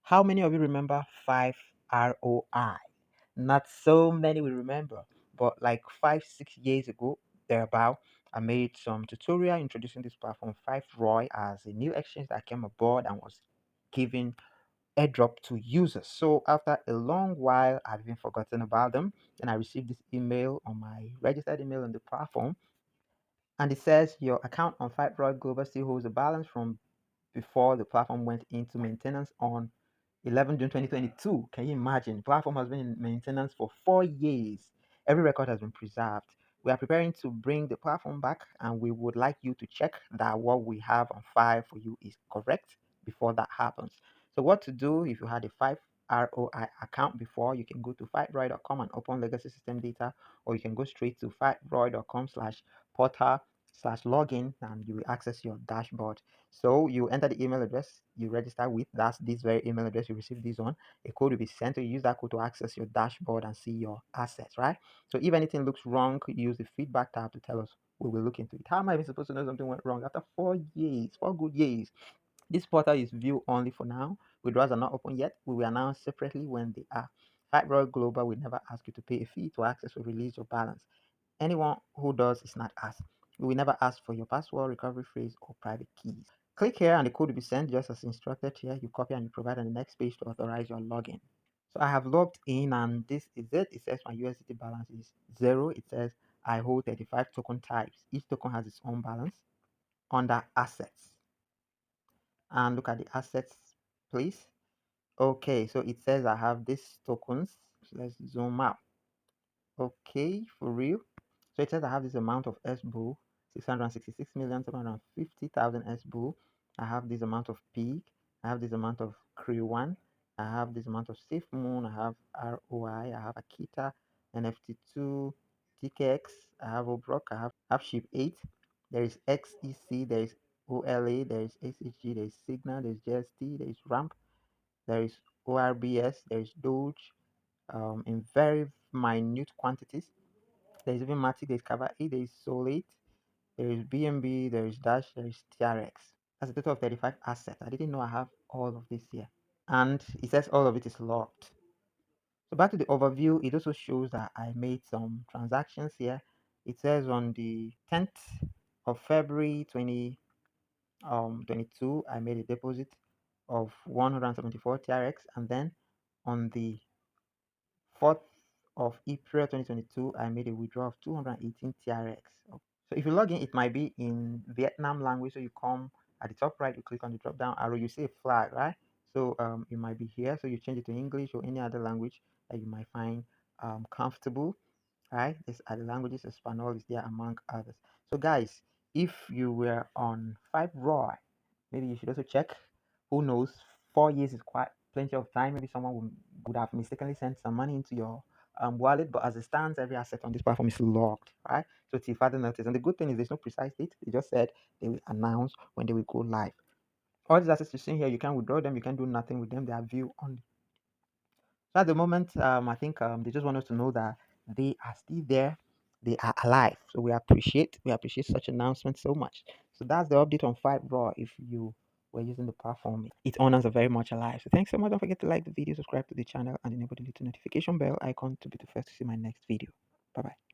How many of you remember 5 ROI? Not so many will remember, but like 5, 6 years ago, thereabout, I made some tutorial introducing this platform 5ROI as a new exchange that came aboard and was giving airdrop to users. So after a long while, I've even forgotten about them. Then I received this email on my registered email on the platform, and it says your account on 5ROI Global still holds a balance from before the platform went into maintenance on 11 June 2022. Can you imagine? The platform has been in maintenance for 4 years. Every record has been preserved. We are preparing to bring the platform back, and we would like you to check that what we have on file for you is correct before that happens. So what to do if you had a 5ROI account before, you can go to 5ROI.com and open legacy system data, or you can go straight to 5ROI.com/portal/login and you will access your dashboard. So you enter the email address you register with. That's this very email address you receive this on. A code will be sent to you. Use that code to access your dashboard and see your assets, right? So if anything looks wrong, use the feedback tab to tell us. We will look into it. How am I even supposed to know something went wrong after 4 years, 4 good years? This portal is view only for now. Withdrawals are not open yet. We will announce separately when they are. 5ROI Global will never ask you to pay a fee to access or release your balance. Anyone who does is not us. We will never ask for your password, recovery phrase, or private keys. Click here and the code will be sent just as instructed here. You copy and you provide on the next page to authorize your login. So I have logged in and this is it. It says my USDT balance is 0. It says I hold 35 token types. Each token has its own balance. Under assets. And look at the assets, please. Okay, so it says I have these tokens. So let's zoom out. Okay, for real. So it says I have this amount of SBO, 666,750,000 SBO. I have this amount of Pig. I have this amount of Crew1. I have this amount of Safe Moon. I have ROI. I have Akita, NFT2, TKX. I have Obrock. I have Ship 8. There is XEC. There is OLA. There is SHG. There is Signal. There is JST. There is Ramp. There is ORBS. There is Doge. In very minute quantities. There is even Matic, there is Kava 8, there is Solate, there is BNB, there is Dash, there is TRX. That's a total of 35 assets. I didn't know I have all of this here. And it says all of it is locked. So back to the overview, it also shows that I made some transactions here. It says on the 10th of February 2022, I made a deposit of 174 TRX, and then on the 4th of April 2022, I made a withdrawal of 218 TRX. So if you log in, it might be in Vietnam language. So you come at the top right, you click on the drop down arrow, you see a flag, right? So it might be here. So you change it to English or any other language that you might find comfortable, right? These are the languages. Espanol is there among others. So guys, if you were on 5ROI, maybe you should also check. Who knows? 4 years is quite plenty of time. Maybe someone would have mistakenly sent some money into your wallet, but as it stands, every asset on this platform is logged, right? So till further notice. And the good thing is there's no precise date. They just said they will announce when they will go live. All these assets you see here, you can withdraw them, you can do nothing with them. They are view only. So at the moment, I think they just want us to know that they are still there, they are alive. So we appreciate such announcements so much. So that's the update on 5RAW. If you were using the platform, its owners are very much alive. So thanks so much. Don't forget to like the video, subscribe to the channel, and enable the little notification bell icon to be the first to see my next video. Bye bye.